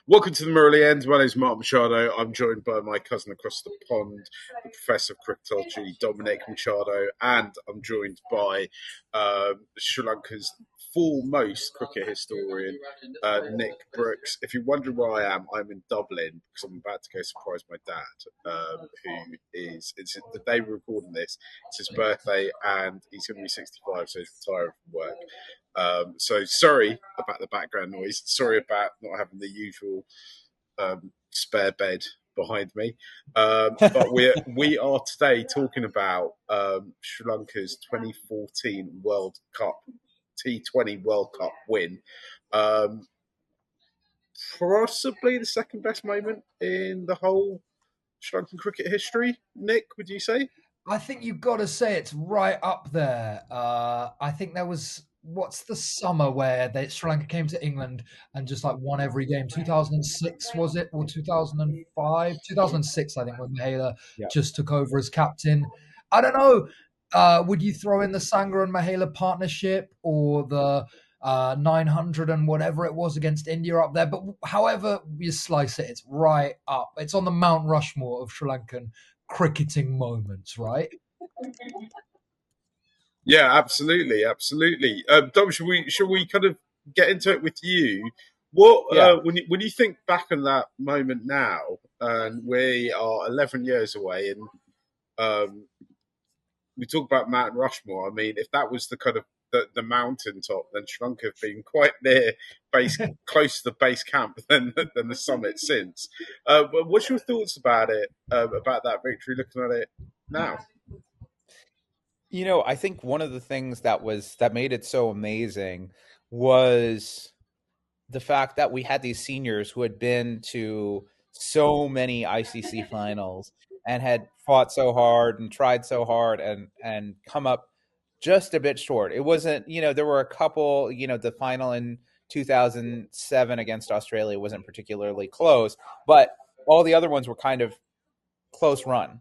Welcome to the Murray End. My name is Mark Machado. I'm joined by my cousin across the pond, the Professor of Cryptology, Dominic Machado, and I'm joined by Sri Lanka's foremost cricket historian, Nick Brooks. If you're wondering where I am, I'm in Dublin because I'm about to go surprise my dad, it's the day we're recording this. It's his birthday, and he's going to be 65, so he's retiring from work. So sorry about the background noise. Sorry about not having the usual spare bed behind me. But we are today talking about Sri Lanka's 2014 World Cup T20 World Cup win. Possibly the second best moment in the whole Sri Lankan cricket history. Nick, would you say? I think you've got to say it's right up there. I think there was what's the summer where Sri Lanka came to England and just like won every game. 2006 was it, or 2005? 2006, I think, when Mahela just took over as captain. I don't know. Would you throw in the Sangha and Mahela partnership or the 900 and whatever it was against India up there? But however you slice it, it's right up. It's on the Mount Rushmore of Sri Lankan cricketing moments, right? Yeah, absolutely. Dom, should we kind of get into it with you? What when you think back on that moment now, and we are 11 years away, and we talk about Mount Rushmore. I mean, if that was the kind of the mountaintop, then Sri Lanka have been quite near close to the base camp than the summit since. What's your thoughts about it? About that victory? Looking at it now. I think one of the things that made it so amazing was the fact that we had these seniors who had been to so many ICC finals and had fought so hard and tried so hard and come up just a bit short. It wasn't, there were a couple, the final in 2007 against Australia wasn't particularly close, but all the other ones were kind of close run,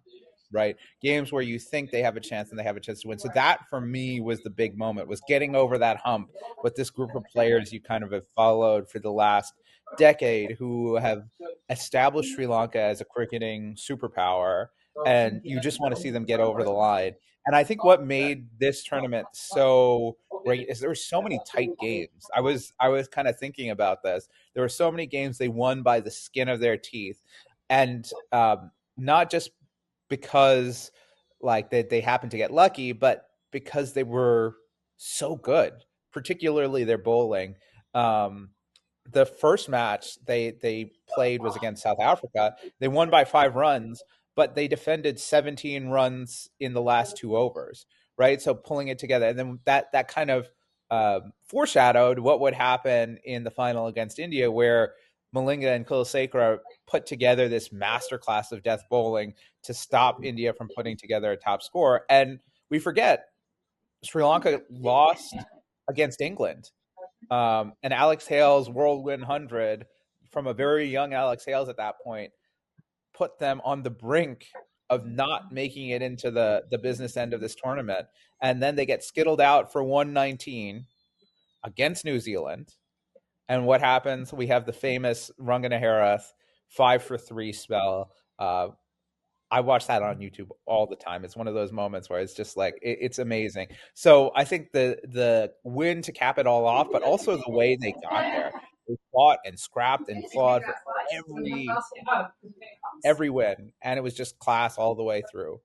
right? Games where you think they have a chance and they have a chance to win. So that for me was the big moment, was getting over that hump with this group of players you kind of have followed for the last decade who have established Sri Lanka as a cricketing superpower, and you just want to see them get over the line. And I think what made this tournament so great is there were so many tight games. I was kind of thinking about this. There were so many games they won by the skin of their teeth, and not just because like they happened to get lucky, but because they were so good, particularly their bowling. The first match they played was against South Africa. They won by 5 runs, but they defended 17 runs in the last 2 overs, right? So pulling it together, and then that kind of foreshadowed what would happen in the final against India, where Malinga and Kulasekara put together this masterclass of death bowling to stop India from putting together a top score. And we forget Sri Lanka lost against England. And Alex Hale's whirlwind 100 from a very young Alex Hales at that point put them on the brink of not making it into the business end of this tournament. And then they get skittled out for 119 against New Zealand. And what happens? We have the famous Ranganaharath 5 for 3 spell. I watch that on YouTube all the time. It's one of those moments where it's just like, it's amazing. So I think the win to cap it all off, but also the way they got there. They fought and scrapped and clawed for every win. And it was just class all the way through.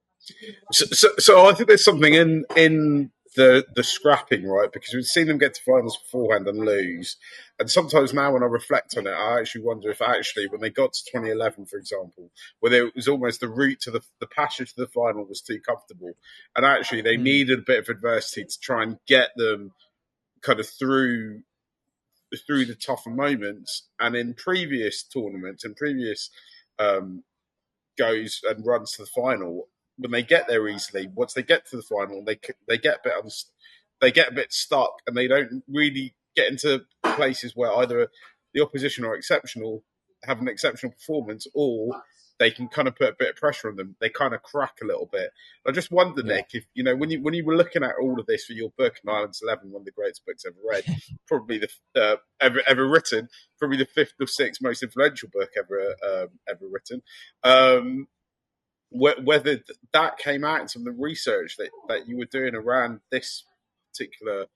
So I think there's something in the scrapping, right? Because we've seen them get to finals beforehand and lose. And sometimes now when I reflect on it, I actually wonder if when they got to 2011, for example, where it was almost the route to the passage to the final was too comfortable. And actually they needed a bit of adversity to try and get them kind of through the tougher moments. And in previous tournaments and previous goes and runs to the final, when they get there easily, once they get to the final, they get a bit stuck, and they don't really get into places where either the opposition are exceptional have an exceptional performance, or they can kind of put a bit of pressure on them. They kind of crack a little bit. I just wonder, Nick, if when you were looking at all of this for your book, An Island's 11, one of the greatest books ever read, probably the ever written, probably the fifth or sixth most influential book ever written. Whether that came out in some of the research that you were doing around this particular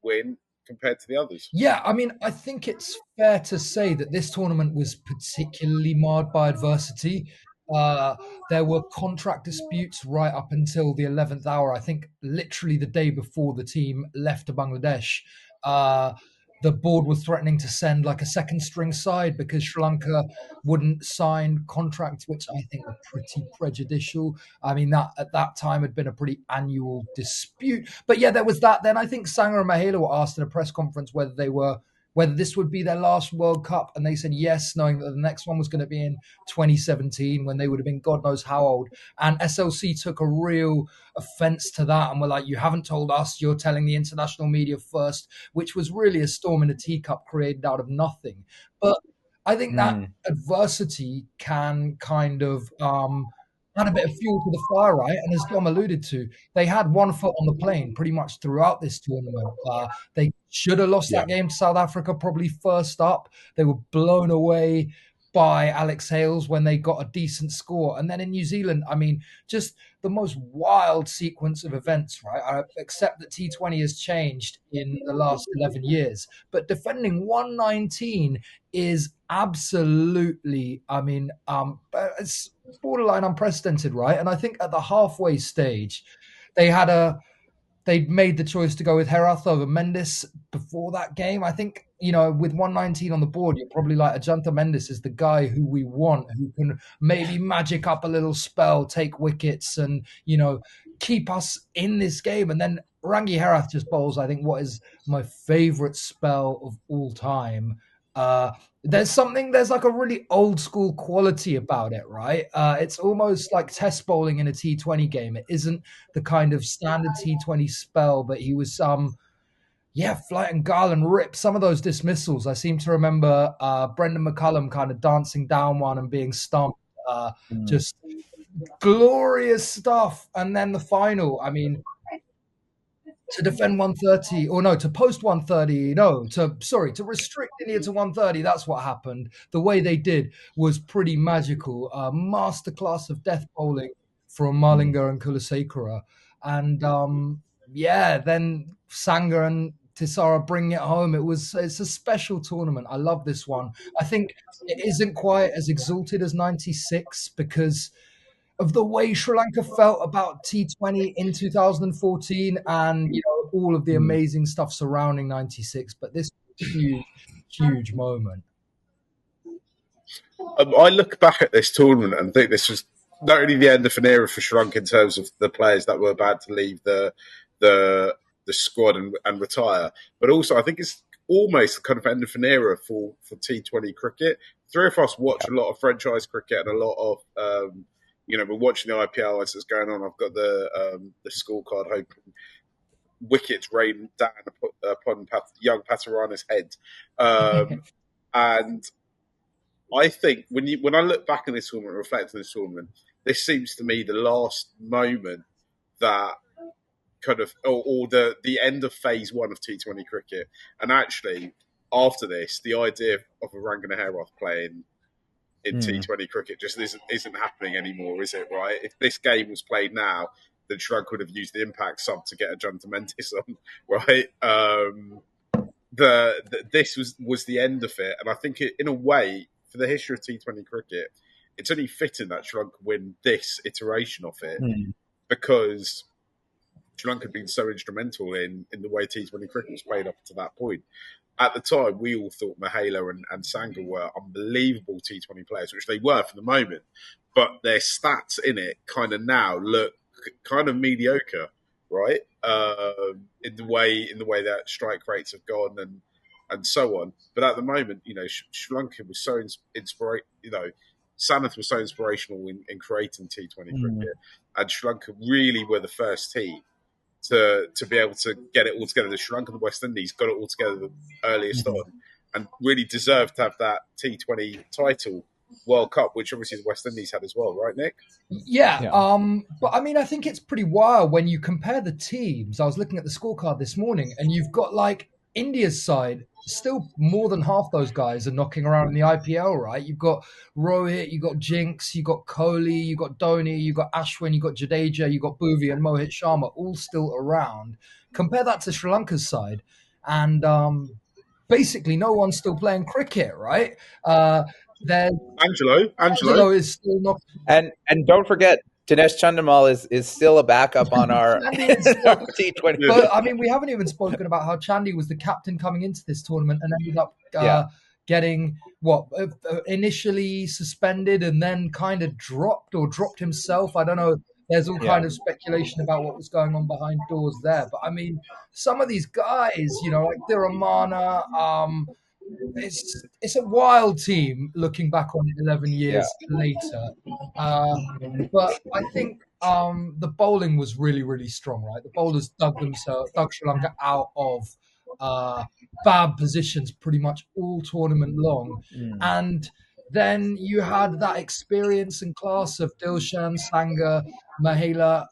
win compared to the others. Yeah, I mean, I think it's fair to say that this tournament was particularly marred by adversity. Uh, there were contract disputes right up until the 11th hour. I think literally the day before the team left to Bangladesh, uh, the board was threatening to send like a second string side because Sri Lanka wouldn't sign contracts, which I think were pretty prejudicial. I mean, that at that time had been a pretty annual dispute. But yeah, there was that. Then I think Sanger and Mahela were asked in a press conference whether this would be their last World Cup, and they said yes, knowing that the next one was going to be in 2017 when they would have been God knows how old. And SLC took a real offense to that and were like, you haven't told us, you're telling the international media first, which was really a storm in a teacup created out of nothing. But I think that adversity can kind of add a bit of fuel to the fire, right? And as Dom alluded to, they had one foot on the plane pretty much throughout this tournament. They should have lost that game to South Africa, probably first up. They were blown away by Alex Hales when they got a decent score. And then in New Zealand, I mean, just the most wild sequence of events, right? I accept that T20 has changed in the last 11 years, but defending 119 is absolutely, I mean, it's borderline unprecedented, right? And I think at the halfway stage, they'd made the choice to go with Herath over Mendes before that game. I think, with 119 on the board, you're probably like, Ajanta Mendes is the guy who we want, who can maybe magic up a little spell, take wickets, and, keep us in this game. And then Rangi Herath just bowls, I think, what is my favorite spell of all time. There's like a really old school quality about it, right? It's almost like test bowling in a T20 game. It isn't the kind of standard T20 spell, but he was flight and Garland rip some of those dismissals. I seem to remember Brendan McCullum kind of dancing down one and being stumped. Just glorious stuff. And then the final, I mean, to defend 130, or no, to post 130, to restrict India to 130. That's what happened. The way they did was pretty magical. Masterclass of death bowling from Malinga and Kulasekara. And then Sanger and Tisara bringing it home. It's a special tournament. I love this one. I think it isn't quite as exalted as 96 because of the way Sri Lanka felt about T20 in 2014 and all of the amazing stuff surrounding 96. But this was a huge, huge moment. I look back at this tournament and think this was not only the end of an era for Sri Lanka in terms of the players that were about to leave the squad and retire, but also I think it's almost kind of end of an era for T20 cricket. Three of us watch a lot of franchise cricket and a lot of we're watching the IPL as it's going on. I've got the scorecard hoping wickets rain down upon young Patarana's head. And I think when I look back on this tournament and reflect on this tournament, this seems to me the last moment that kind of, or the end of phase one of T20 cricket. And actually, after this, the idea of a Rangana Herath playing in T20 cricket just isn't happening anymore, is it, right? If this game was played now, then Sri Lanka would have used the impact sub to get a Ajanta Mendes on, right? This was the end of it. And I think in a way, for the history of T20 cricket, it's only fitting that Sri Lanka win this iteration of it because Sri Lanka had been so instrumental in the way T20 cricket was played up to that point. At the time, we all thought Mahela and Sanger were unbelievable T20 players, which they were for the moment. But their stats in it kind of now look kind of mediocre, right? In the way that strike rates have gone and so on. But at the moment, Sri Lanka was so Sanath was so inspirational in creating T20 cricket, and Sri Lanka really were the first team to be able to get it all together. The Sri Lanka and the West Indies got it all together the earliest on, and really deserved to have that T20 title World Cup, which obviously the West Indies had as well, right, Nick? Yeah, Yeah. but I mean, I think it's pretty wild when you compare the teams. I was looking at the scorecard this morning, and you've got like India's side, still more than half those guys are knocking around in the IPL, right? You've got Rohit, you've got Jinx, you've got Kohli, you've got Dhoni, you've got Ashwin, you've got Jadeja, you've got Bhuvi and Mohit Sharma, all still around. Compare that to Sri Lanka's side, and basically no one's still playing cricket, right? There's Angelo. Angelo is still not. And don't forget, Dinesh Chandimal is still a backup on our, Chandy is still, T20. but I mean, we haven't even spoken about how Chandy was the captain coming into this tournament and ended up getting initially suspended and then kind of dropped himself. I don't know. There's all kind of speculation about what was going on behind doors there. But I mean, some of these guys, like Dhiramana, it's a wild team looking back on it 11 years later. But I think the bowling was really, really strong, right? The bowlers dug Sri Lanka out of bad positions pretty much all tournament long. And then you had that experience and class of Dilshan, Sangha, Mahela,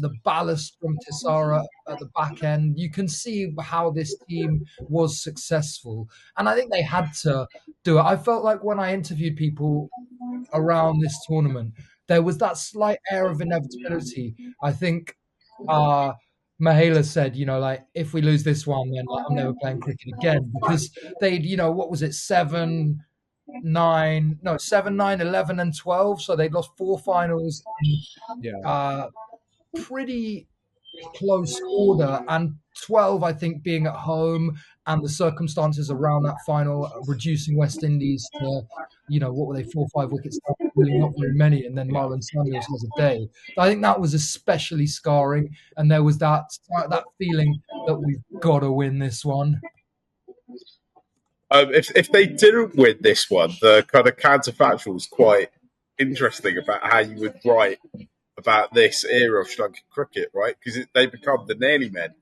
the ballast from Tisara at the back end. You can see how this team was successful. And I think they had to do it. I felt like when I interviewed people around this tournament, there was that slight air of inevitability. I think Mahela said, like, if we lose this one, then I'm never playing cricket again, because they'd, what was it, 7, 9, 11, and 12. So they'd lost 4 finals in pretty close order, and 12, I think, being at home and the circumstances around that final, reducing West Indies to, what were they, 4 or 5 wickets, really not very many, and then Marlon Samuels has a day. I think that was especially scarring, and there was that feeling that we've got to win this one. If they didn't win this one, the kind of counterfactual was quite interesting about how you would write about this era of Sri Lankan cricket, right? Because they become the nearly men,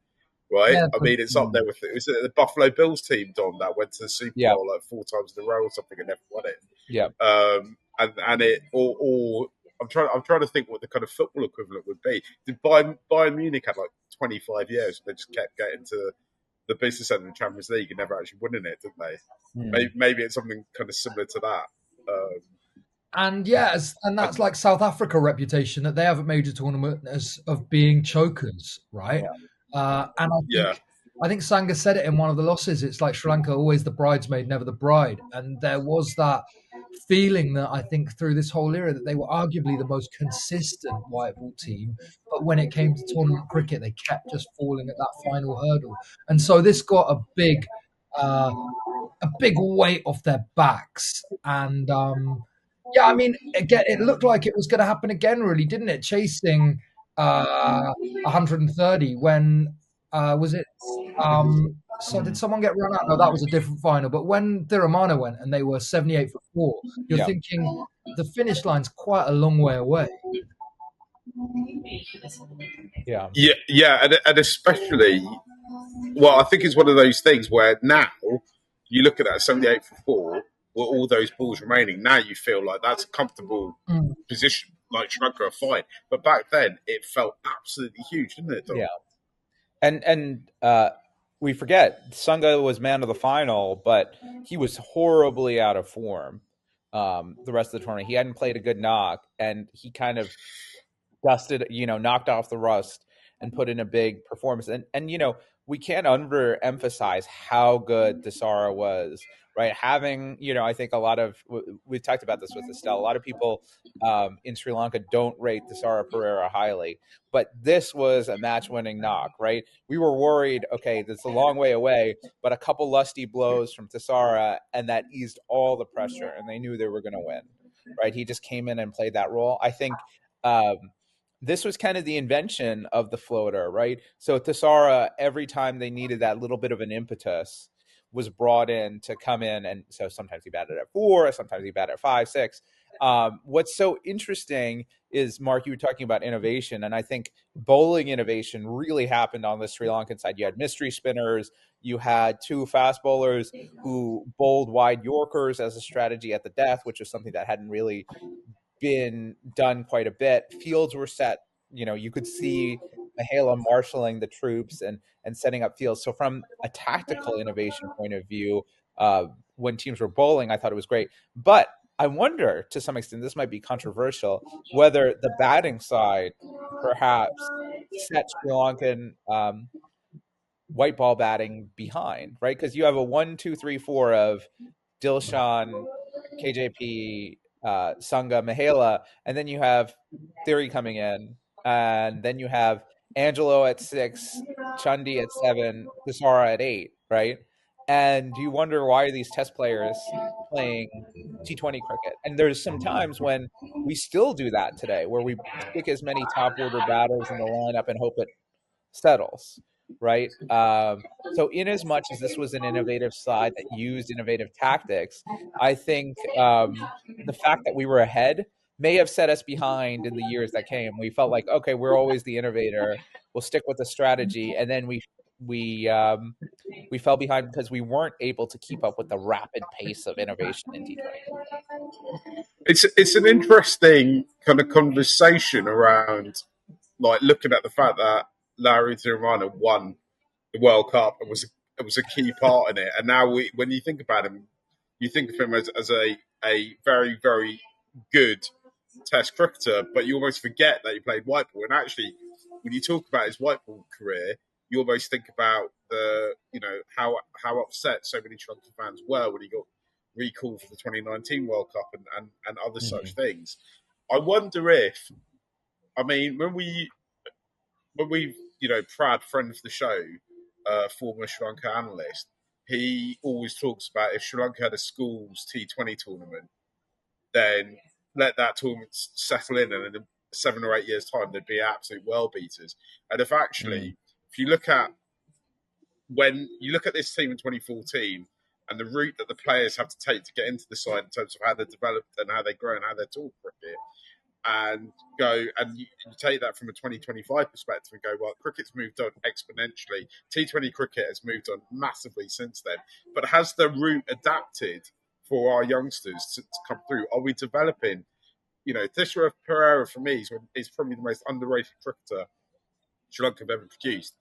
right? Yeah, I mean, it's up there with it. Was it the Buffalo Bills team, Don, that went to the Super Bowl like 4 times in a row or something and never won it? Yeah. And it or I'm trying to think what the kind of football equivalent would be. Did Bayern Munich had like 25 years? They just kept getting to the business end of the Champions League and never actually winning it, didn't they? Maybe it's something kind of similar to that. And that's like South Africa reputation, that they have a major tournament of being chokers, right? And I think Sangha said it in one of the losses. It's like Sri Lanka, always the bridesmaid, never the bride. And there was that feeling that I think through this whole era that they were arguably the most consistent white ball team. But when it came to tournament cricket, they kept just falling at that final hurdle. And so this got a big weight off their backs. And I mean, again, it looked like it was going to happen again, really, didn't it? Chasing 130 when was it? So did someone get run out? No, that was a different final. But when Dhiramana went and they were 78 for 4, you're thinking the finish line's quite a long way away. And especially, well, I think it's one of those things where now you look at that 78 for 4 with all those balls remaining. Now you feel like that's a comfortable position, like Sri Lanka are fine. But back then, it felt absolutely huge, didn't it, Dom? Yeah. And we forget, Sangha was man of the final, but he was horribly out of form the rest of the tournament. He hadn't played a good knock, and he kind of dusted, knocked off the rust and put in a big performance. And we can't underemphasize how good Tisara was, right? Having, I think a lot of, we talked about this with Estelle, a lot of people in Sri Lanka don't rate Tisara Pereira highly, but this was a match-winning knock, right? We were worried, okay, that's a long way away, but a couple lusty blows from Tisara, and that eased all the pressure, and they knew they were going to win, right? He just came in and played that role. I think this was kind of the invention of the floater, right? So Tisara, every time they needed that little bit of an impetus, was brought in to come in. And so sometimes he batted at 4, sometimes he batted at 5, 6. What's so interesting is, Mark, you were talking about innovation, and I think bowling innovation really happened on the Sri Lankan side. You had mystery spinners, you had two fast bowlers who bowled wide Yorkers as a strategy at the death, which was something that hadn't really been done quite a bit. Fields were set. You could see Mahela marshaling the troops and setting up fields. So from a tactical innovation point of view, when teams were bowling, I thought it was great. But I wonder, to some extent, this might be controversial, whether the batting side perhaps set Sri Lankan white ball batting behind, right? Because you have a 1, 2, 3, 4 of Dilshan, KJP, Sangha, Mahela, and then you have Theory coming in, and then you have Angelo at 6, Chandi at 7, Kisara at 8, right? And you wonder, why are these test players playing T20 cricket? And there's some times when we still do that today, where we stick as many top order batters in the lineup and hope it settles, right? So, in as much as this was an innovative side that used innovative tactics, I think the fact that we were ahead may have set us behind in the years that came. We felt like, okay, we're always the innovator. We'll stick with the strategy, and then we fell behind because we weren't able to keep up with the rapid pace of innovation in T20 cricket. It's an interesting kind of conversation around, like, looking at the fact that Larry Tirumana won the World Cup and was a key part in it. And now when you think about him, you think of him as a very, very good Test cricketer, but you almost forget that he played white ball. And actually, when you talk about his white ball career, you almost think about how upset so many Sri Lankan fans were when he got recalled for the 2019 World Cup and other such things. I wonder if, I mean, when we Prad, friend of the show, former Sri Lanka analyst, he always talks about if Sri Lanka had a schools T20 tournament, then let that tournament settle in, and in 7 or 8 years' time, they'd be absolute world beaters. And if actually, if you look at this team in 2014 and the route that the players have to take to get into the side in terms of how they're developed and how they grow and how they're taught cricket, and you take that from a 2025 perspective and go, well, cricket's moved on exponentially. T20 cricket has moved on massively since then. But has the route adapted for our youngsters to come through? Are we developing? Thisara Pereira, for me, is probably the most underrated cricketer Sri Lanka have ever produced.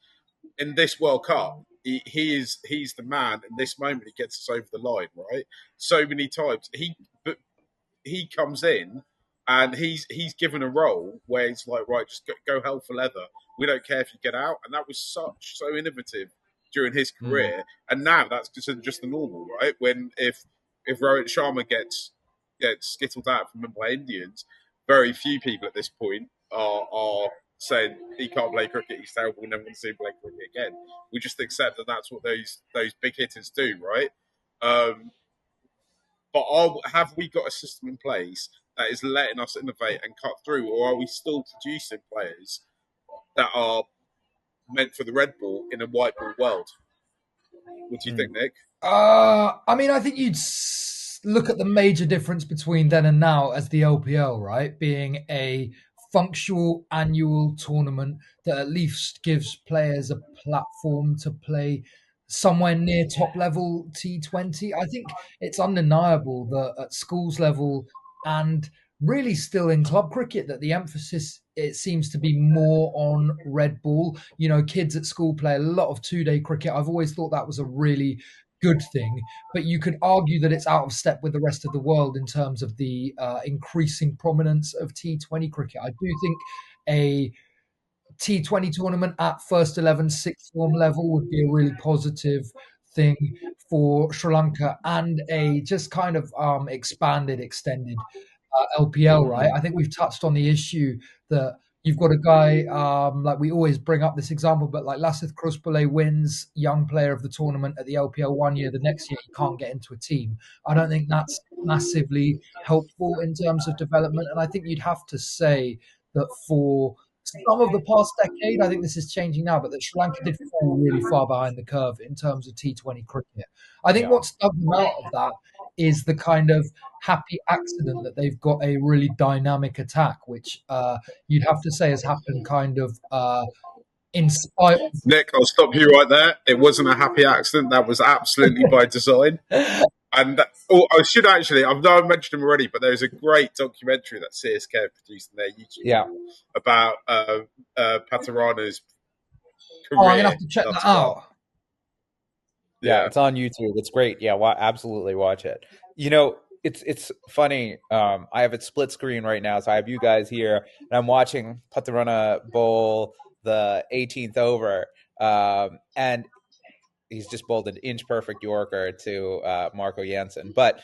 In this World Cup, he's the man. In this moment, he gets us over the line, right? So many times. He comes in and he's given a role where it's like, right, just go hell for leather. We don't care if you get out. And that was so innovative during his career. And now that's considered just the normal, right? If Rohit Sharma gets skittled out from Mumbai Indians, very few people at this point are saying he can't play cricket, he's terrible, we never want to see him play cricket again. We just accept that that's what those big hitters do, right? But have we got a system in place that is letting us innovate and cut through, or are we still producing players that are meant for the red ball in a white ball world? What do you think, Nick? I mean, I think you'd look at the major difference between then and now as the LPL, right? Being a functional annual tournament that at least gives players a platform to play somewhere near top level T20. I think it's undeniable that at schools level and really still in club cricket that the emphasis, it seems to be more on red ball. Kids at school play a lot of 2-day cricket. I've always thought that was a really good thing, but you could argue that it's out of step with the rest of the world in terms of the increasing prominence of T20 cricket. I do think a T20 tournament at first 11 sixth form level would be a really positive thing for Sri Lanka, and a just kind of extended LPL, right? I think we've touched on the issue that you've got a guy, like we always bring up this example, but like Lasith Kruspale wins young player of the tournament at the LPL one year, the next year he can't get into a team. I don't think that's massively helpful in terms of development. And I think you'd have to say that for some of the past decade, I think this is changing now, but that Sri Lanka did fall really far behind the curve in terms of T20 cricket. I think what's dug them out of that is the kind of happy accident that they've got a really dynamic attack, which you'd have to say has happened kind of in spite Nick, I'll stop you right there. It wasn't a happy accident. That was absolutely by design. And I should actually, I know I mentioned him already, but there's a great documentary that CSK have produced on their YouTube channel about Paterano's Oh, I'm gonna career have to check thus that far. out. Yeah, it's on YouTube. It's great. Yeah, absolutely watch it. You know, it's funny. I have it split screen right now, so I have you guys here, and I'm watching Paterana bowl the 18th over, and he's just bowled an inch perfect Yorker to Marco Jansen. But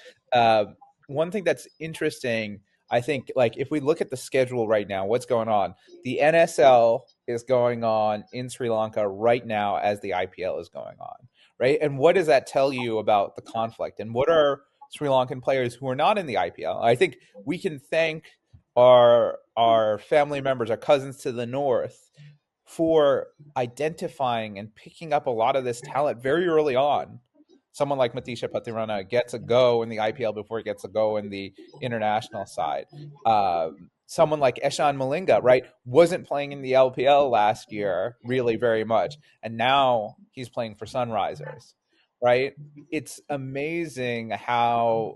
one thing that's interesting, I think, like if we look at the schedule right now, what's going on? The NSL is going on in Sri Lanka right now as the IPL is going on, right? And what does that tell you about the conflict? And what are Sri Lankan players who are not in the IPL? I think we can thank our family members, our cousins to the north, for identifying and picking up a lot of this talent very early on. Someone like Matisha Patirana gets a go in the IPL before he gets a go in the international side. Someone like Eshan Malinga, right, wasn't playing in the LPL last year really very much, and now he's playing for Sunrisers, right? It's amazing how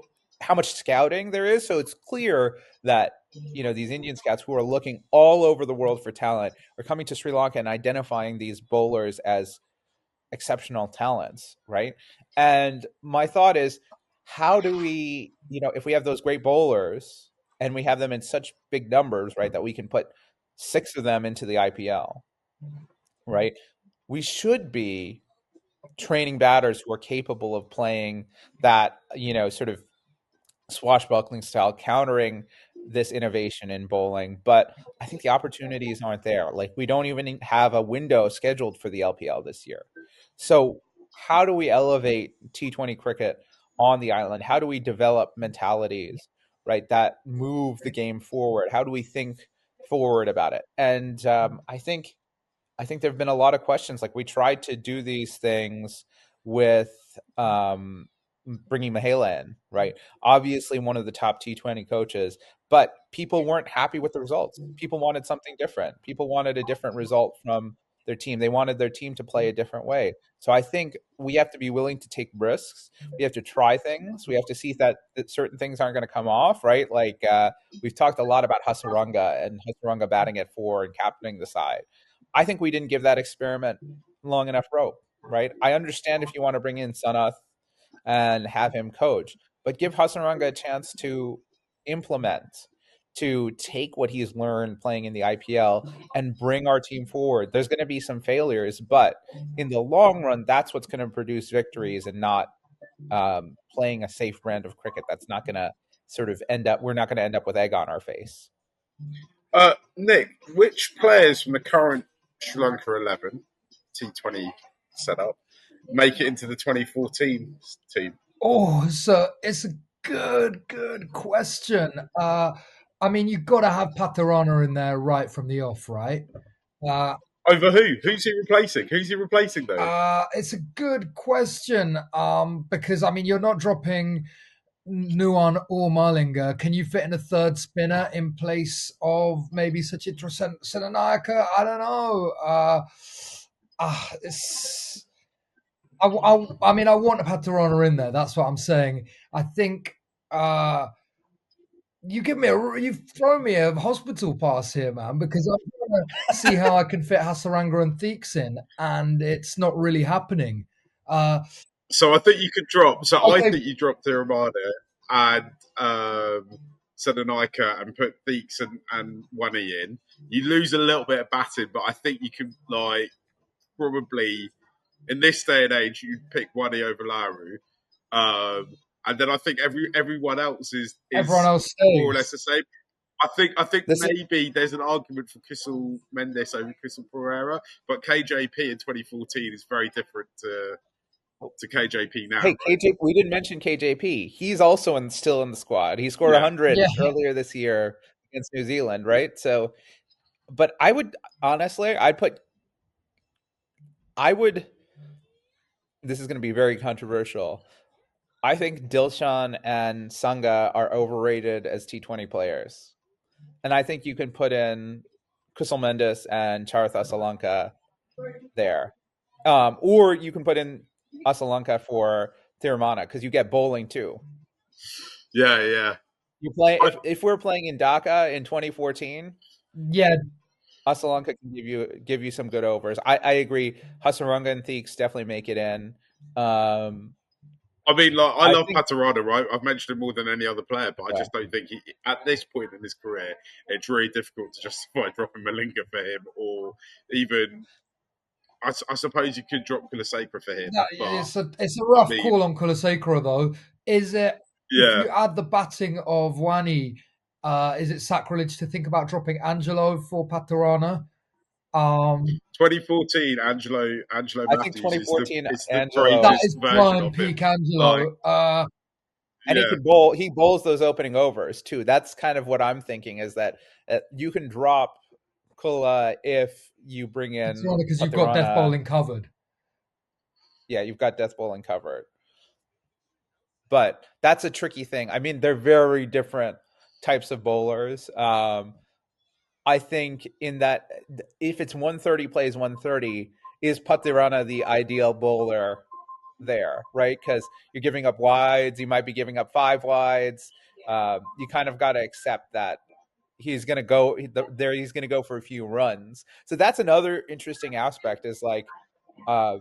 much scouting there is. So it's clear that these Indian scouts who are looking all over the world for talent are coming to Sri Lanka and identifying these bowlers as exceptional talents, right? And my thought is, how do we, if we have those great bowlers and we have them in such big numbers, right, that we can put 6 of them into the IPL, right? We should be training batters who are capable of playing that, sort of swashbuckling style, countering this innovation in bowling. But I think the opportunities aren't there. Like, we don't even have a window scheduled for the LPL this year. So how do we elevate T20 cricket on the island? How do we develop mentalities, right, that move the game forward? How do we think forward about it? And I think there have been a lot of questions. Like, we tried to do these things with bringing Mahela in, right? Obviously, one of the top T20 coaches, but people weren't happy with the results. People wanted something different. People wanted a different result from their team. They wanted their team to play a different way. So I think we have to be willing to take risks. We have to try things. We have to see that certain things aren't going to come off, right? Like we've talked a lot about Hasaranga and Hasaranga batting at 4 and captaining the side. I think we didn't give that experiment long enough rope, right? I understand if you want to bring in Sanath and have him coach, but give Hasaranga a chance to implement, to take what he's learned playing in the IPL and bring our team forward. There's going to be some failures, but in the long run, that's what's going to produce victories, and not playing a safe brand of cricket that's not going to sort of we're not going to end up with egg on our face. Nick, which players from the current Sri Lanka 11 T20 setup make it into the 2014 team? Oh, so it's a good question. I mean, you've got to have Paterana in there right from the off, right? Over who? Who's he replacing? Who's he replacing though? It's a good question. Because I mean, you're not dropping Nuan or Marlinger. Can you fit in a third spinner in place of maybe Sachitra Senanayaka? I don't know. It's. I mean, I want Paterana in there. That's what I'm saying. I think you've thrown me a hospital pass here, man, because I'm trying to see how I can fit Hasaranga and Theeks in, and it's not really happening. So I think you could drop. So I Okay, think you drop Thiramada and Sedanaika and put Theeks and Wani in. You lose a little bit of batting, but I think you can probably in this day and age you'd pick Wani over Laru. And then I think everyone else is everyone else more or less stays. the same. I think This is maybe there's an argument for Kissel Mendes over Kissel Pereira, but KJP in 2014 is very different to KJP now. Hey, Right? KJ, we didn't mention KJP. He's also still in the squad. He scored Yeah. 100 Yeah, earlier this year against New Zealand, right? So, but I would honestly, I would. This is going to be very controversial. I think Dilshan and Sangha are overrated as T20 players. And I think you can put in Crystal Mendes and Charith Asalanka there. Or you can put in Asalanka for Thiramana because you get bowling too. Yeah, yeah. You play if we're playing in Dhaka in 2014, Yeah, Asalanka can give you some good overs. I agree. Hasaranga and Theeks definitely make it in. I mean, like, I I love think Paterada, right? I've mentioned him more than any other player, but I yeah. just don't think at this point in his career, it's really difficult to justify dropping Malinga for him, or even, I suppose you could drop Kulaseka for him, but it's a I rough mean, call on Kulasekara though. Is it if yeah, you add the batting of Wani? Is it sacrilege to think about dropping Angelo for Paterana? 2014 Angelo I think Matthews 2014 is the That Angelo, bravest is version prime of him. peak Like, Angelo. and yeah, he bowls those opening overs too. That's kind of what I'm thinking is that you can drop Kula if you bring in Because you've got death Paterana. bowling covered. Yeah, you've got death bowling covered. But that's a tricky thing. I mean, they're very different types of bowlers. I think in that if it's 130 plays 130, is Patirana the ideal bowler there, right? Because you're giving up wides, you might be giving up 5 wides. You kind of got to accept that he's going to go there. He's going to go for a few runs. So that's another interesting aspect is like uh,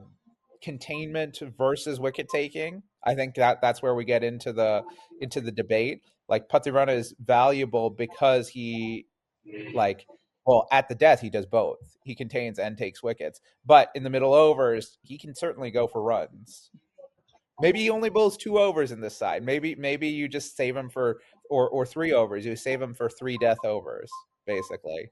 containment versus wicket taking. I think that's where we get into the debate. Like Patirana is valuable because he like well at the death he does both. He contains and takes wickets, but in the middle overs he can certainly go for runs. Maybe he only bowls 2 overs in this side. Maybe you just save him for or 3 overs. You save him for 3 death overs, basically.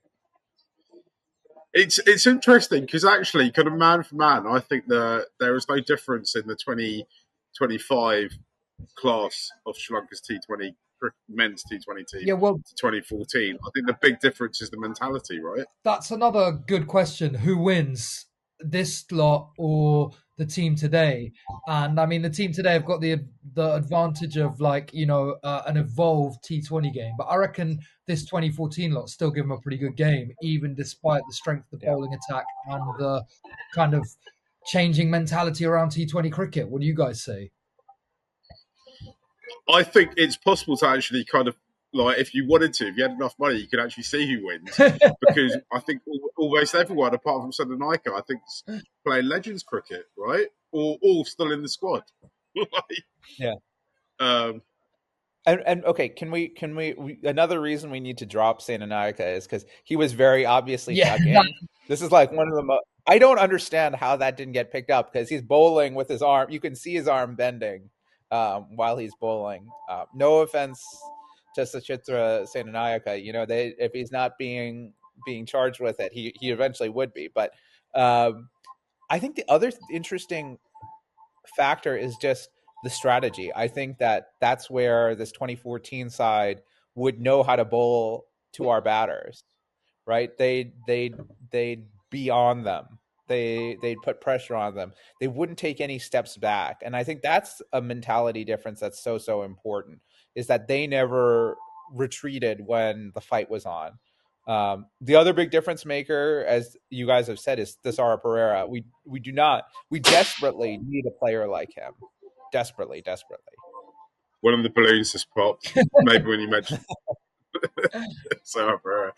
it's interesting because actually, kind of man for man, I think that there is no difference in the 2025 class of Sri Lanka's T20 men's T20 team Yeah, well, to 2014. I think the big difference is the mentality, right? that's another good question. Who wins, this lot or the team today? And I mean, the team today have got the advantage of an evolved T20 game. But I reckon this 2014 lot still give them a pretty good game, even despite the strength of the Yeah. bowling attack and the kind of changing mentality around T20 cricket. What do you guys say? I think it's possible to actually kind of like if you wanted to, if you had enough money, you could actually see who wins. Because I think almost everyone, apart from Sadanika, I think playing Legends cricket, right? Or all still in the squad. Like, Yeah. um, And okay, another reason we need to drop Sananayaka is because he was very obviously Yeah, ducking. This is like one of the most. I don't understand how that didn't get picked up because he's bowling with his arm. You can see his arm bending while he's bowling. No offense to Sachitra Sananayaka, if he's not being charged with it, he eventually would be. But I think the other interesting factor is just the strategy. I think that's where this 2014 side would know how to bowl to our batters, right? They'd be on them. They'd put pressure on them. They wouldn't take any steps back. And I think that's a mentality difference that's so important is that they never retreated when the fight was on. The other big difference maker, as you guys have said, is Thesara Pereira. We desperately need a player like him. Desperately. one of the balloons has popped. Maybe when you mentioned Sarah.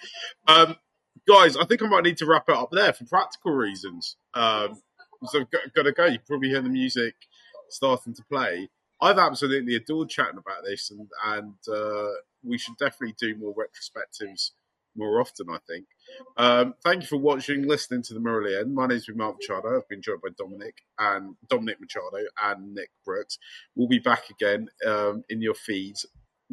Guys, I think I might need to wrap it up there for practical reasons. So I've got to go. You probably hear the music starting to play. I've absolutely adored chatting about this, and we should definitely do more retrospectives more often, I think. Thank you for watching, listening to the Marillion. My name's been Mark Machado. I've been joined by Dominic Machado and Nick Brooks. We'll be back again in your feeds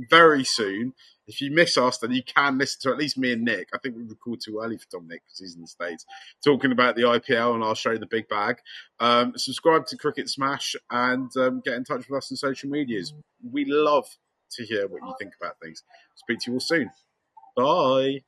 very soon. If you miss us, then you can listen to at least me and Nick. I think we recorded too early for Dominic because he's in the States, talking about the IPL and our show, The Big Bag. Subscribe to Cricket Smash and get in touch with us on social medias. We love to hear what you think about things. Speak to you all soon. Bye.